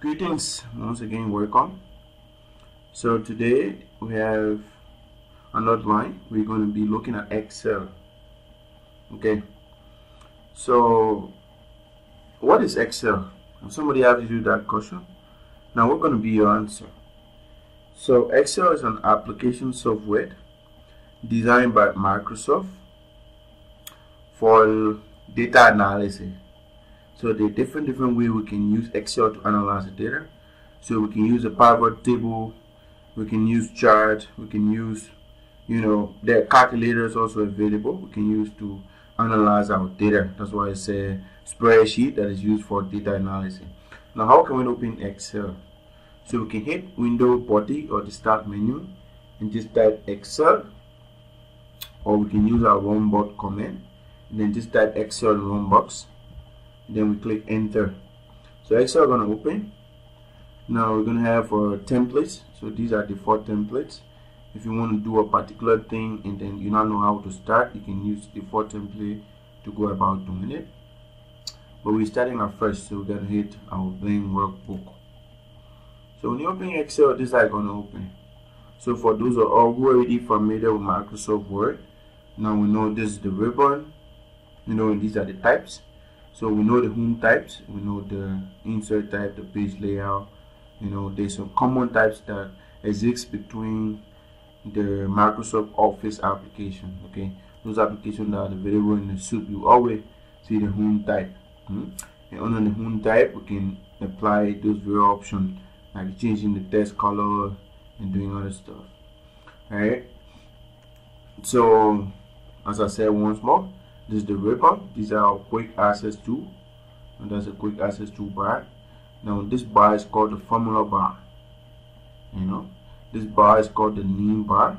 Greetings, once again, welcome. So today we have another line. We're going to be looking at Excel. Okay, so what is Excel? If somebody has to do that question, now we're going to be your answer. So Excel is an application software designed by Microsoft for data analysis. So there are different ways we can use Excel to analyze the data. So we can use a pivot table, we can use chart, we can use, there are calculators also available we can use to analyze our data. That's why it's a spreadsheet that is used for data analysis. Now how can we open Excel? So we can hit Window body or the start menu and just type Excel, or we can use our run box command and then just type Excel run box. Then we click enter. So Excel going to open. Now we're going to have templates. So these are the 4 templates. If you want to do a particular thing and then you don't know how to start, you can use the 4 template to go about doing it. But we're starting at first, so we're going to hit our blank workbook. So when you open Excel, this is going to open. So for those who are already familiar with Microsoft Word, now we know this is the ribbon, and these are the types. So we know the home types, we know the insert type, the page layout. There's some common types that exist between the Microsoft Office application. Okay, those applications that are available in the soup, you always see the home type. And under the home type, we can apply those various options like changing the text color and doing other stuff. Alright. So as I said once more, this is the ribbon. These are our quick access tool, and that's a quick access toolbar. Now this bar is called the formula bar. This bar is called the name bar,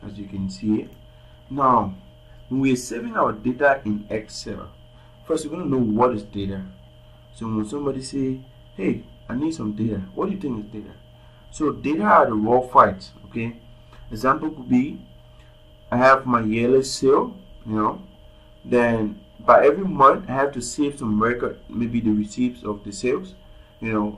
as you can see it. Now when we are saving our data in Excel, first we're going to know what is data. So when somebody say, hey, I need some data, what do you think is data? So data are the raw files. Okay, example could be, I have my yearly sale, then by every month I have to save some record, maybe the receipts of the sales.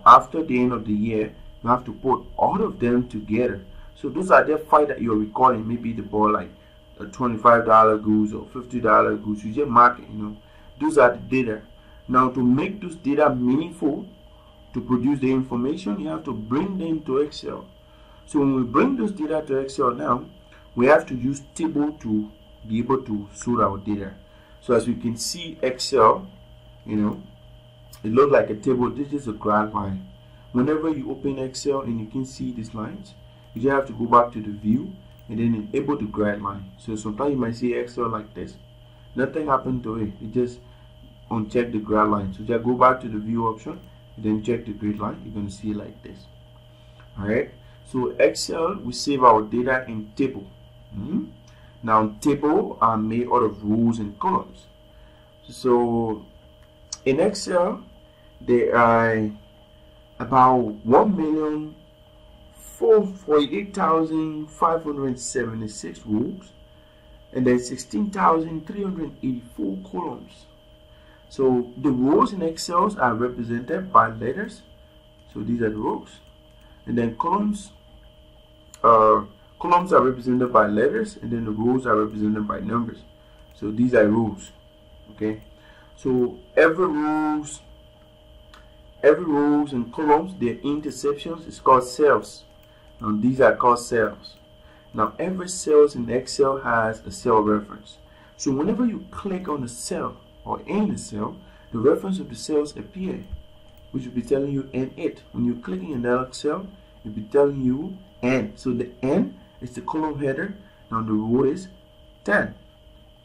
After the end of the year, you have to put all of them together. So those are the files that you're recording. Maybe the ball like a $25 goods or $50 goods. You just mark it. Those are the data. Now to make those data meaningful, to produce the information, you have to bring them to Excel. So when we bring those data to Excel now, we have to use table to be able to sort our data. So as we can see, Excel, it looks like a table. This is a graph line. Whenever you open Excel and you can see these lines, you just have to go back to the view and then enable the grid line. So sometimes you might see Excel like this. Nothing happened to it. It just uncheck the grid line. So just go back to the view option and then check the grid line. You're going to see it like this. Alright. So Excel, we save our data in table. Now tables are made out of rows and columns. So in Excel there are about 1,448,576 rows and then 16,384 columns. So the rows in Excel are represented by letters. So these are the rows, and then columns are represented by letters, and then the rows are represented by numbers. So these are rows. Okay, so every rows and columns, their intersections is called cells. Now these are called cells. Now every cell in Excel has a cell reference. So whenever you click on a cell or in the cell, the reference of the cells appear, which will be telling you N8. When you're clicking another cell, it will be telling you N. So the N is the column header. Now the row is 10.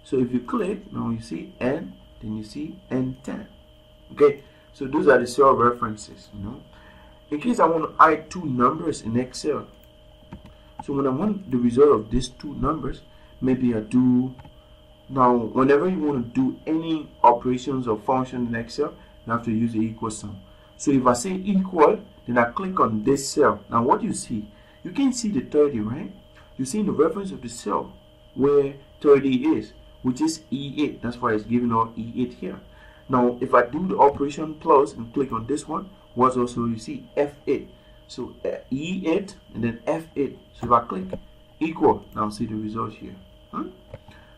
So if you click, now you see N, then you see N10. Okay, so those are the cell references. In case I want to add 2 numbers in Excel, so when I want the result of these 2 numbers, maybe I do. Now whenever you want to do any operations or function in Excel, you have to use the equal sign. So if I say equal, then I click on this cell. Now what you see, you can see the 30, right? You see the reference of the cell where 30 is, which is E8. That's why it's giving out E8 here. Now if I do the operation plus and click on this one, was also, you see, F8. So E8 and then F8. So if I click equal, now see the result here.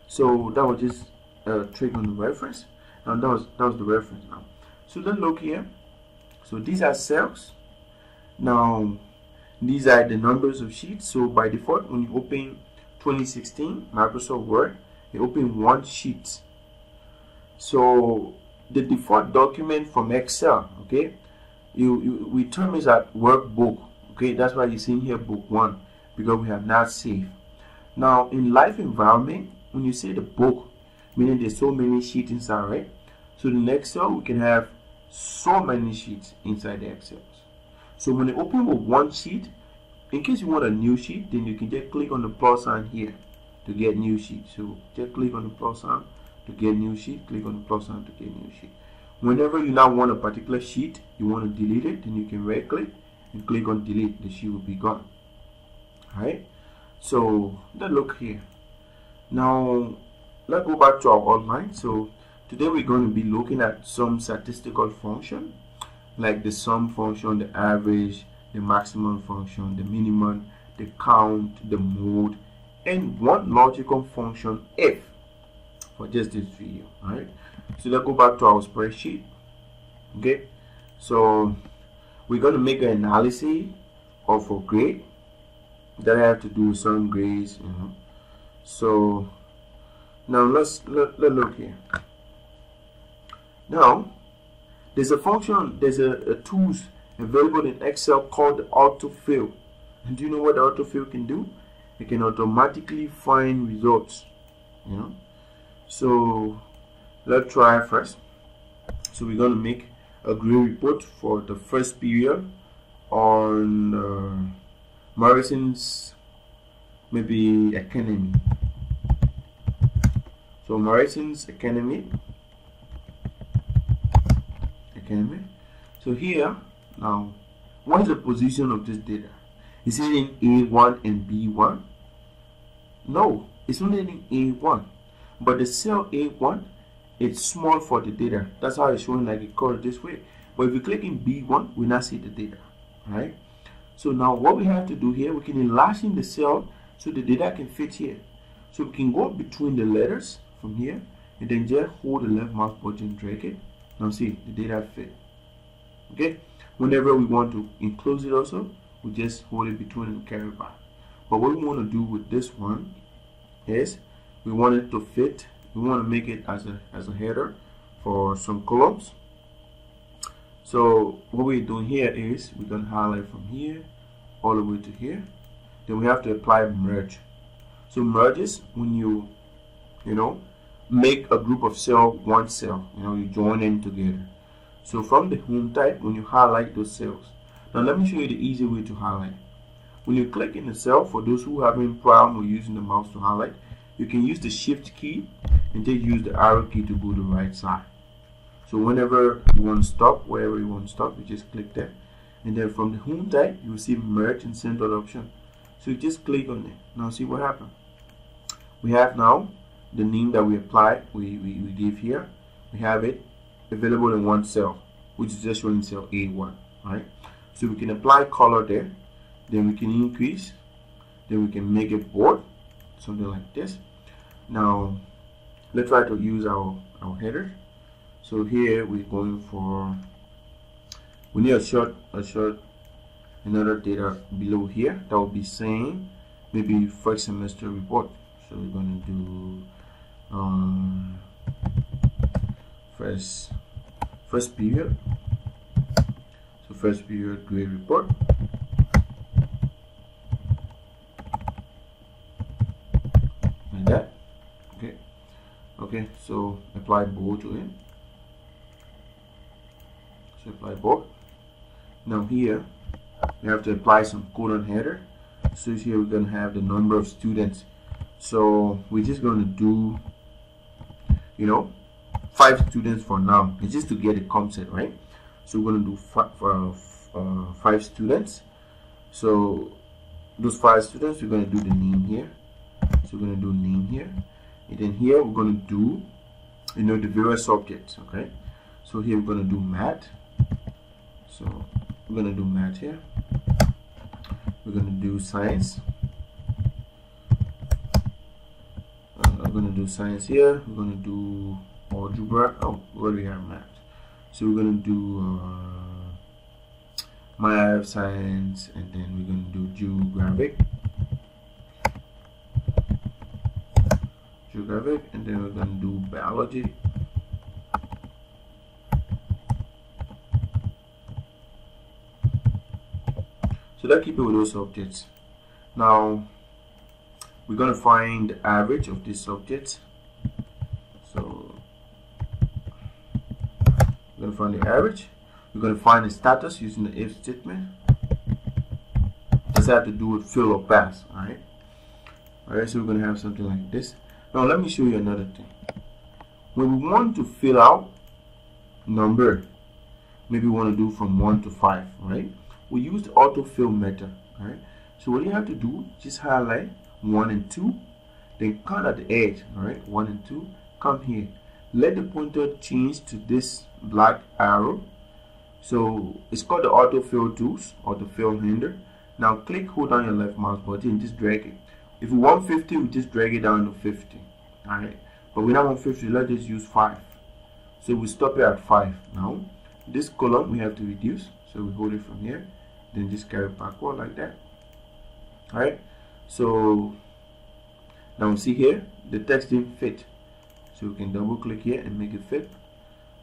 So that was just a trick on the reference. Now that was the reference now. So then look here. So these are cells. Now these are the numbers of sheets. So by default, when you open 2016 Microsoft Word, you open one sheet. So the default document from Excel, okay, we term it as workbook, okay. That's why you see here book 1, because we have not saved. Now in live environment, when you say the book, meaning there's so many sheets inside, right? So in Excel we can have so many sheets inside the Excel. So when you open with one sheet, in case you want a new sheet, then you can just click on the plus sign here to get new sheet. So just click on the plus sign to get new sheet, click on the plus sign to get new sheet. Whenever you now want a particular sheet, you want to delete it, then you can right click and click on delete. The sheet will be gone. Alright, so let's look here. Now let's go back to our outline. So today we're going to be looking at some statistical function, like the sum function, the average, the maximum function, the minimum, the count, the mode, and one logical function if, for just this video. Alright, so let's go back to our spreadsheet. Okay, so we're going to make an analysis of a grade that I have to do with some grades, So now let's look here. Now there's a function, there's a tools available in Excel called the autofill. And do you know what the autofill can do? It can automatically find results, So let's try first. So we're going to make a grade report for the first period on Morrison's maybe Academy. So Morrison's Academy. So here now, what is the position of this data? Is it in A1 and B1? No, it's only in A1. But the cell A1, it's small for the data. That's how it's showing like a color this way. But if you click in B1, we not see the data, right? So now what we have to do here, we can enlarge in the cell so the data can fit here. So we can go between the letters from here and then just hold the left mouse button, drag it. Now see, the data fit. Okay, whenever we want to enclose it also, we just hold it between and carry back. But what we want to do with this one is we want it to fit. We want to make it as a header for some columns. So what we're doing here is we're going to highlight from here all the way to here. Then we have to apply merge. So merge is when you make a group of cell, one cell, you join them together. So from the home type, when you highlight those cells, now let me show you the easy way to highlight. When you click in the cell, for those who are having problem with using the mouse to highlight, you can use the shift key and then use the arrow key to go to the right side. So whenever you want to stop, wherever you want to stop, you just click that, and then from the home type you will see merge and center option. So you just click on it. Now see what happened. We have now the name that we applied, we give here. We have it available in one cell, which is just showing cell A1, right? So we can apply color there, then we can increase, then we can make it bold, something like this. Now let's try to use our header. So here we're going for, we need a short another data below here that will be saying maybe first semester report. So we're going to do first period. So first period grade report. Like that. Okay, so apply bold to it. So apply bold. Now here we have to apply some code on header. So here we're going to have the number of students. So we're just going to do 5 students for now. It's just to get a concept, right? So we're going to do 5 students. So those 5 students, we're going to do the name here. So we're going to do name here, and then here we're going to do the various subjects. Okay, so here we're going to do math. So we're going to do math here. We're going to do science. I'm going to do science here. We're going to do algebra. Oh, where do we have math? So we're going to do math, science, and then we're going to do geographic, and then we're going to do biology. So let's keep it with those subjects. Now we're going to find the average of these subjects. So we're going to find the average. We're going to find the status using the if statement. Does that have to do with fail or pass? Alright, so we're going to have something like this. Now let me show you another thing. When we want to fill out number, maybe we want to do from 1 to 5, right? We use the autofill method, right? So what you have to do, just highlight 1 and 2, then cut at the edge, all right? 1 and 2, come here. Let the pointer change to this black arrow. So it's called the autofill tools, autofill handler. Now click, hold down your left mouse button and just drag it. If we want 50, we just drag it down to 50, all right? But we don't want 50, let's just use 5. So we stop it at 5. Now this column we have to reduce, so we hold it from here, then just carry it backward like that. All right, so now see here the text didn't fit, so we can double click here and make it fit.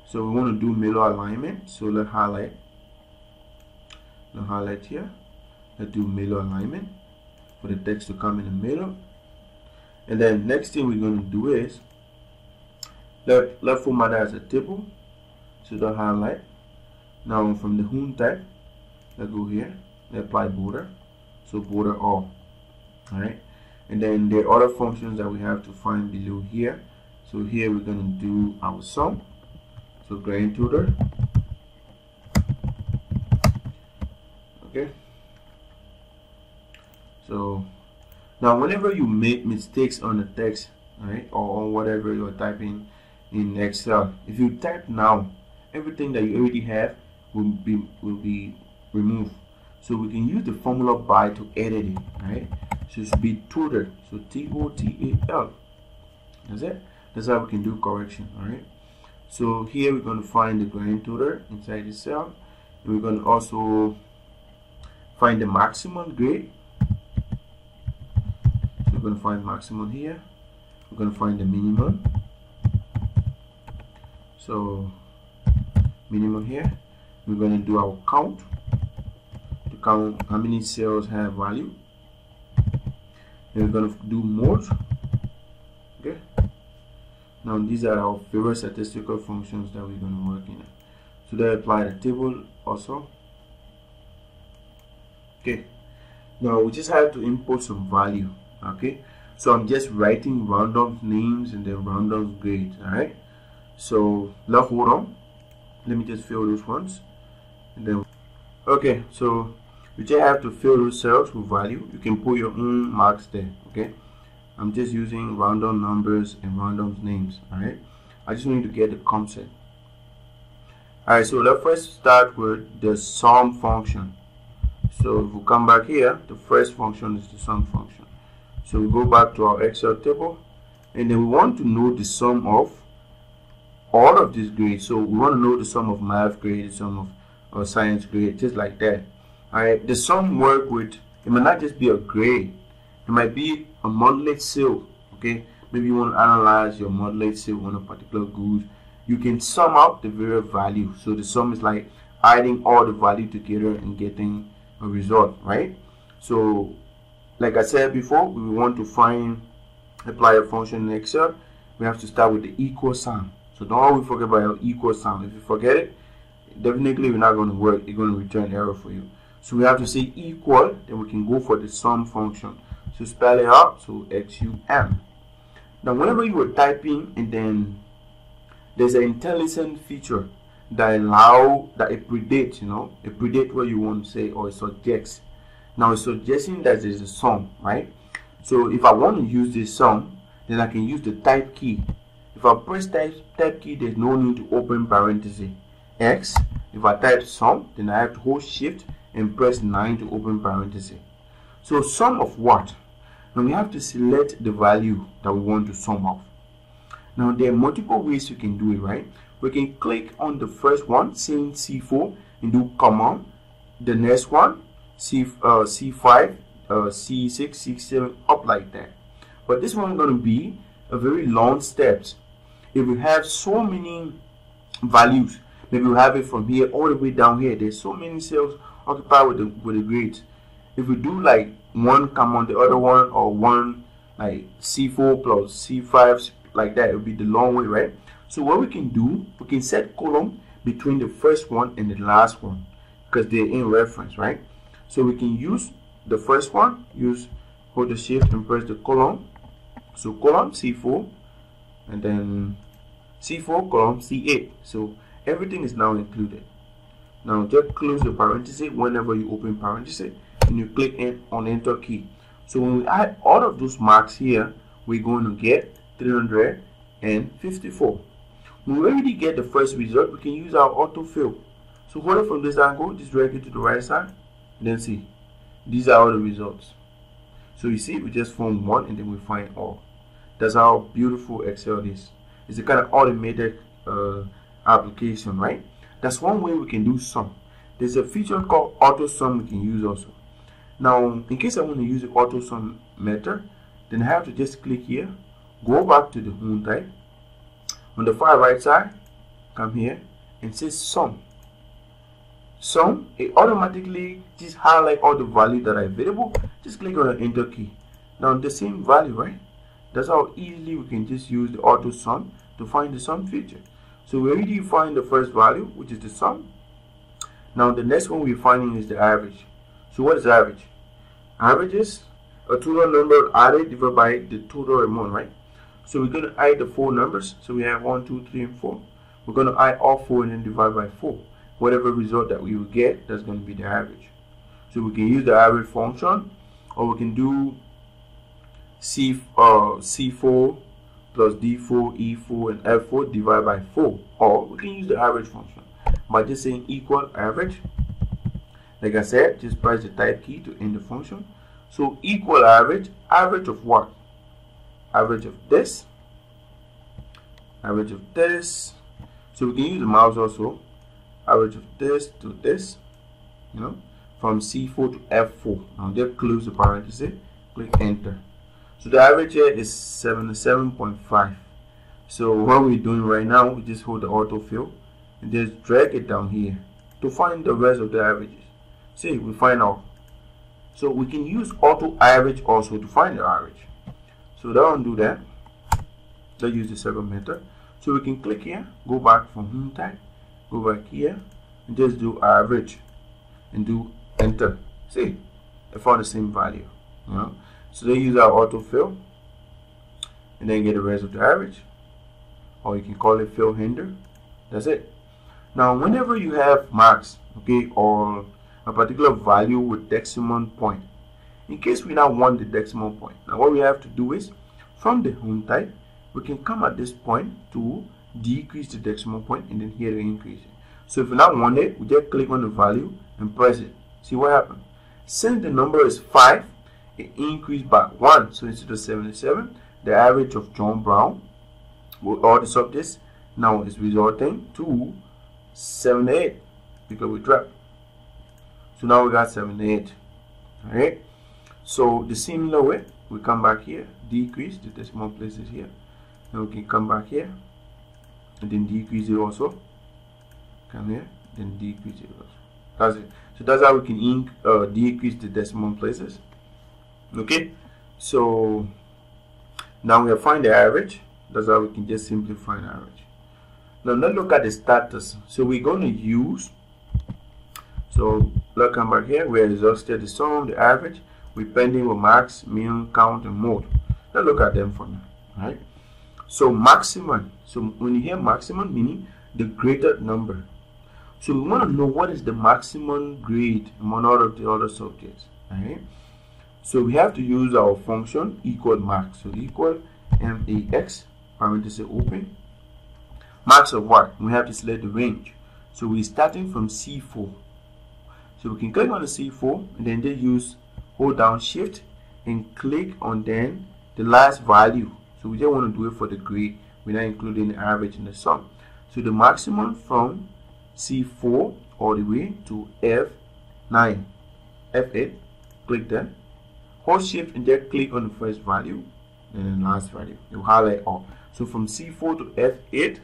So we want to do middle alignment, so let's highlight here. Let's do middle alignment for the text to come in the middle. And then next thing we're going to do is let's format it as a table. So the highlight. Now from the home tag, let's go here, let's apply border, so border all. Alright, and then there are other functions that we have to find below here. So here we're going to do our sum, so grand total. Okay, so now whenever you make mistakes on the text, right, or on whatever you're typing in Excel, if you type now, everything that you already have will be removed. So we can use the formula by to edit it, right? So it's be total, so T-O-T-A-L. That's it. That's how we can do correction. All right, so here we're going to find the grand total inside the cell, and we're going to also find the maximum grade. So we're going to find maximum here, we're going to find the minimum, so minimum here. We're going to do our count to count how many cells have value, and we're going to do mode. Okay, now these are our favorite statistical functions that we're going to work in. So they apply the table also. Okay, now we just have to import some value. Okay, so I'm just writing random names and then random grades. All right, so now hold on, let me just fill those ones, and then okay, so you just have to fill those cells with value. You can put your own marks there. Okay, I'm just using random numbers and random names. All right, I just need to get the concept. All right, so let's first start with the sum function. So if we come back here, the first function is the sum function. So we go back to our Excel table, and then we want to know the sum of all of these grades. So we want to know the sum of math grade, the sum of science grade, just like that. All right, the sum work with, it might not just be a grade, it might be a monthly sale. Okay, maybe you want to analyze your monthly sale on a particular goods. You can sum out the various value. So the sum is like adding all the value together and getting a result, right? So like I said before, we want to apply a function in Excel. We have to start with the equal sign. So don't always forget about your equal sign. If you forget it, definitely we're not going to work. It's going to return error for you. So we have to say equal, then we can go for the sum function. So spell it out, so XUM. Now whenever you are typing, and then there's an intelligent feature that it predicts, it predicts what you want to say, or it suggests. Now it's suggesting that there's a sum, right? So if I want to use this sum, then I can use the type key. If I press type key, there's no need to open parenthesis. X, If I type sum, then I have to hold shift and press 9 to open parenthesis. So sum of what? Now we have to select the value that we want to sum of. Now there are multiple ways you can do it, right? We can click on the first one saying C4 and do comma. The next one C5, C6, C7, up like that. But this one is going to be a very long steps. If we have so many values, maybe we have it from here all the way down here. There's so many cells occupied with the grades. If we do like one comma on the other one, or one like C4 plus C5 like that, it would be the long way, right? So what we can do, we can set column between the first one and the last one because they're in reference, right? So we can use the first one, hold the shift and press the column. So column C4 and then C4 column C8. So everything is now included. Now just close the parenthesis whenever you open parenthesis and you click on enter key. So when we add all of those marks here, we're going to get 354. When we already get the first result, we can use our autofill. So hold it from this angle, just drag it to the right side, and then see. These are all the results. So you see, we just form one and then we find all. That's how beautiful Excel is. It's a kind of automated application, right? That's one way we can do sum. There's a feature called Autosum we can use also. Now, in case I want to use the Autosum method, then I have to just click here, go back to the home type. On the far right side, come here and say sum. Sum, it automatically just highlight all the values that are available. Just click on the enter key. Now the same value, right? That's how easily we can just use the auto sum to find the sum feature. So we already find the first value, which is the sum. Now the next one we're finding is the average. So what is average? Average is a total number added divided by the total amount, right? So we're going to add the 4 numbers. So we have 1, 2, 3, and 4. We're going to add all 4 and then divide by 4. Whatever result that we will get, that's going to be the average. So we can use the average function, or we can do C4 plus D4, E4, and F4 divided by 4. Or we can use the average function by just saying equal average. Like I said, just press the type key to end the function. So equal average, average of what? Average of this, average of this. So we can use the mouse also. Average of this to this, you know, from C4 to F4. Now just close the parenthesis, click enter. So the average here is 77.5. So what we're doing right now, we just hold the autofill and just drag it down here to find the rest of the averages. See, we find out. So we can use auto average also to find the average. So that won't do that. Let's use the second method. So we can click here, go back from home type, go back here, and just do average and do enter. See, I found the same value. You know? So they use our autofill and then get the rest of the average, or you can call it fill handler. That's it. Now, whenever you have marks, okay, or a particular value with decimal point, in case we now want the decimal point, now what we have to do is from the home type, we can come at this point to decrease the decimal point and then here to increase it. So if we now want it, we just click on the value and press it. See what happens? Since the number is 5, it increased by 1. So instead of 77, the average of John Brown with all the subjects now is resulting to 78 because we dropped. So now we got 78. Alright. So the similar way, we come back here, decrease the decimal places here. Now we can come back here and then decrease it also. Come here, then decrease it also. That's it. So that's how we can decrease the decimal places. Okay. So now we have find the average. That's how we can just simply find the average. Now let's look at the status. So we're going to use. So let's come back here. We exhausted the sum, the average. We're pending with max, min, count, and mode. Let's look at them for now. Right. So maximum. So when you hear maximum, meaning the greater number. So we want to know what is the maximum grade among all of the other subjects. Right. So we have to use our function equal max. So equal max, parenthesis open. Max of what? We have to select the range. So we're starting from C4. So we can click on the C4 and then just hold down shift and click on then the last value. So we just want to do it for the grade. We're not including the average in the sum. So the maximum from C4 all the way to F9, F8, click that. Hold shift and then click on the first value and the last value. It will highlight all. So from C4 to F8,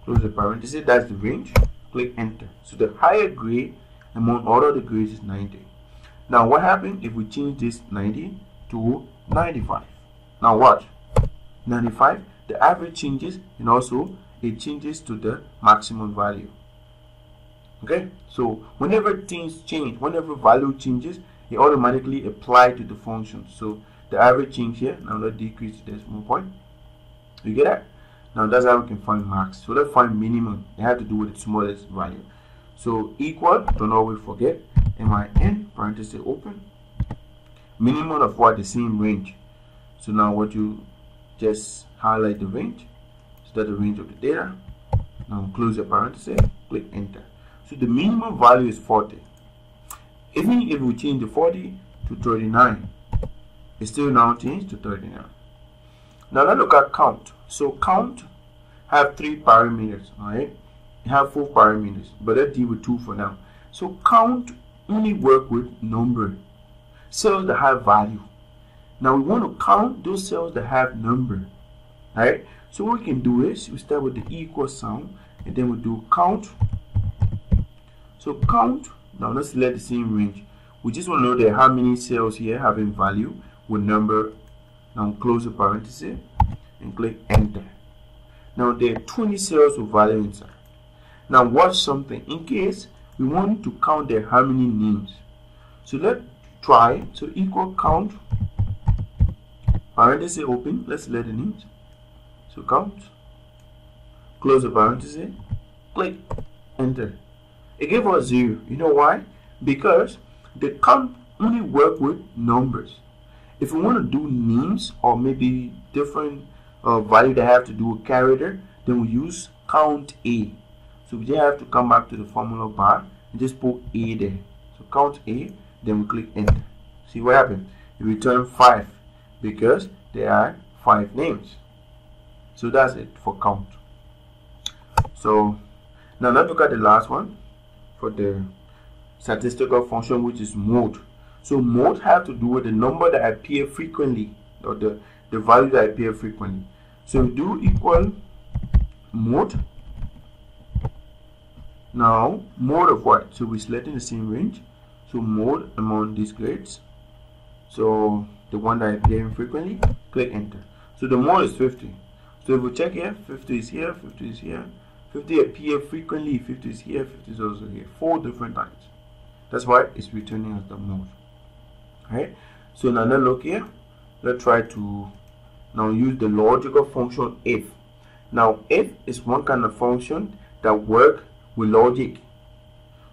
close the parenthesis, that's the range. Click enter. So the higher grade among all of the grades is 90. Now what happens if we change this 90 to 95? Now watch. 95, the average changes, and also it changes to the maximum value. Okay, so whenever things change, whenever value changes, it automatically applies to the function. So the average change here, now let's decrease the decimal point. You get that? Now that's how we can find max. So let's find minimum. It has to do with the smallest value. So equal, don't always forget, min, parenthesis open, minimum of what? The same range. So now what you just highlight the range, so that's the range of the data. Now close the parenthesis, click enter. So the minimum value is 40. Even if we change the 40 to 39, it still now change to 39. Now let's look at count. So count have 3 parameters, alright? It have 4 parameters, but let's deal with 2 for now. So count only work with number, cells that have value. Now we want to count those cells that have number, right? So what we can do is we start with the equal sign and then we do count. So count, now let's select the same range. We just want to know that how many cells here having value with number. Now close the parenthesis and click enter. Now there are 20 cells with value inside. Now watch something. In case we want to count there how many names. So let's try. So equal count, parenthesis open, let's select the names. So count, close the parenthesis, click enter. It gave us 0. You know why? Because the count only work with numbers. If we want to do names or maybe different value that have to do with character, then we use count A. So we just have to come back to the formula bar and just put A there. So count A, then we click enter. See what happened? It returned 5 because there are 5 names. So that's it for count. So now let's look at the last one for the statistical function, which is mode. So mode have to do with the number that appear frequently, or the value that appear frequently. So we do equal mode. Now mode of what? So we're selecting the same range. So mode among these grades. So the one that appear frequently, click enter. So the mode is 50. So if we check here, 50 is here, 50 is here, 50 appear frequently, 50 is here, 50 is also here, 4 different times. That's why it's returning as the mode. Alright, so now let's look here. Let's try to now use the logical function if. Now if is one kind of function that work with logic.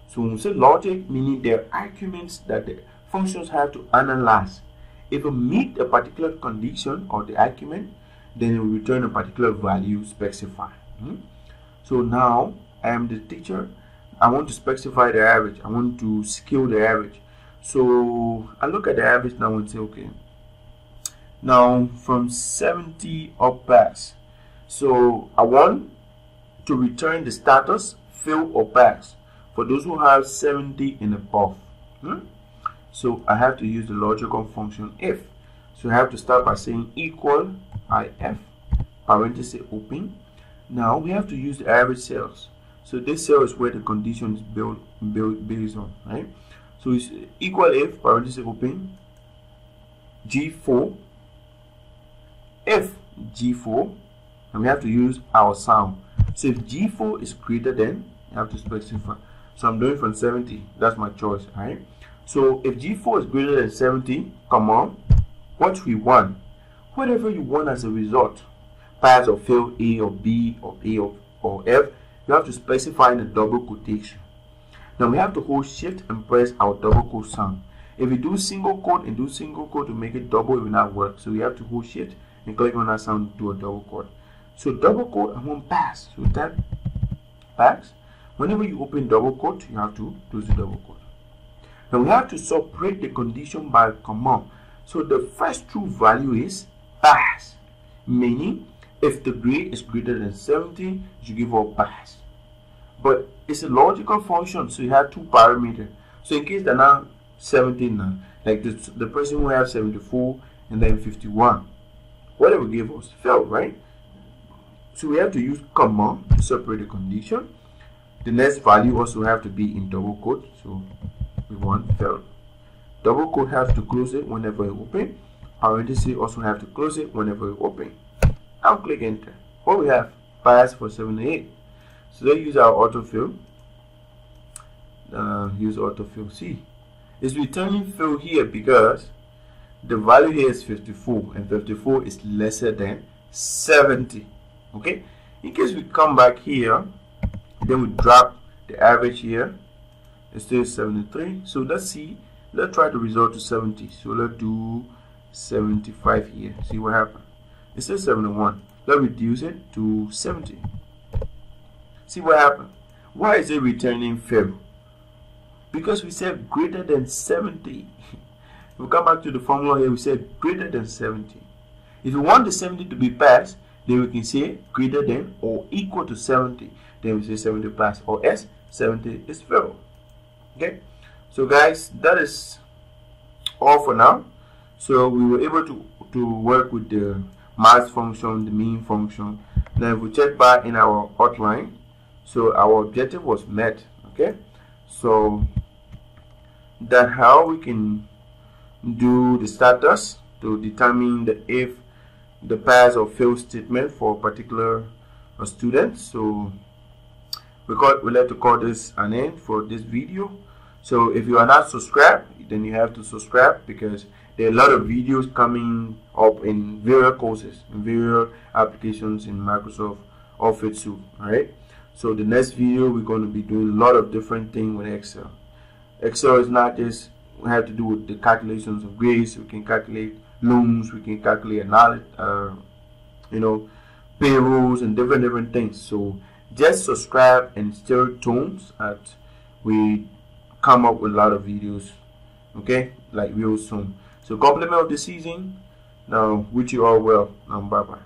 So when we say logic, meaning there are arguments that the functions have to analyze. If we meet a particular condition or the argument, then it will return a particular value specified. So now I am the teacher. I want to specify the average. I want to scale the average. So I look at the average now and say, okay, now from 70 up pass. So I want to return the status fail or pass for those who have 70 and above. So I have to use the logical function if. So I have to start by saying equal if, parenthesis open. Now we have to use the average cells. So this cell is where the condition is built based on, right? So it's equal if, parenthesis open, G4, if G4, and we have to use our sound. So if G4 is greater than, you have to specify. So I'm doing from 70, that's my choice, right? So if G4 is greater than 70, come on, what we want, whatever you want as a result, pass or fail A or B or A or F, you have to specify in a double quotation. Now we have to hold shift and press our double quote sound. If we do single quote and do single quote to make it double, it will not work. So we have to hold shift and click on that sound to do a double quote. So double quote, I want pass. So that pass. Whenever you open double quote, you have to close the double quote. Now we have to separate the condition by comma. So the first true value is pass, meaning if the grade is greater than 70, you give up pass. But it's a logical function, so you have two parameters. So in case they're not 70 now, like the person who have 74 and then 51, whatever give us failed, right? So we have to use comma to separate the condition. The next value also have to be in double quote, so we want failed. Double quote have to close it whenever you open. Parenthesis also have to close it whenever you open. Now click enter. What we have? Pass for 78. So let's use our autofill. Use autofill C. It's returning fill here because the value here is 54 and 54 is lesser than 70. Okay, in case we come back here, then we drop the average here, it's still 73. So let's try to result to 70. So let's do 75 here, see what happens. It's still 71. Let's reduce it to 70. See what happens. Why is it returning fail? Because we said greater than 70. We come back to the formula here, we said greater than 70. If you want the 70 to be passed, then we can say greater than or equal to 70. Then we say 70 pass, or else 70 is fail. Okay, so guys, that is all for now. So we were able to work with the max function, the mean function. Now if we check back in our outline, so our objective was met. Okay, so that's how we can do the status to determine if the pass or fail statement for a particular student. So we like to call this an end for this video. So if you are not subscribed, then you have to subscribe, because there are a lot of videos coming up in various courses, in various applications in Microsoft Office suite. Alright, so the next video we're going to be doing a lot of different things with Excel. Excel is not just we have to do with the calculations of grades. We can calculate loans, we can calculate payrolls and different things. So just subscribe and stay tuned as we come up with a lot of videos, okay, like real soon. So compliment of the season. Now wish you all well. Bye bye.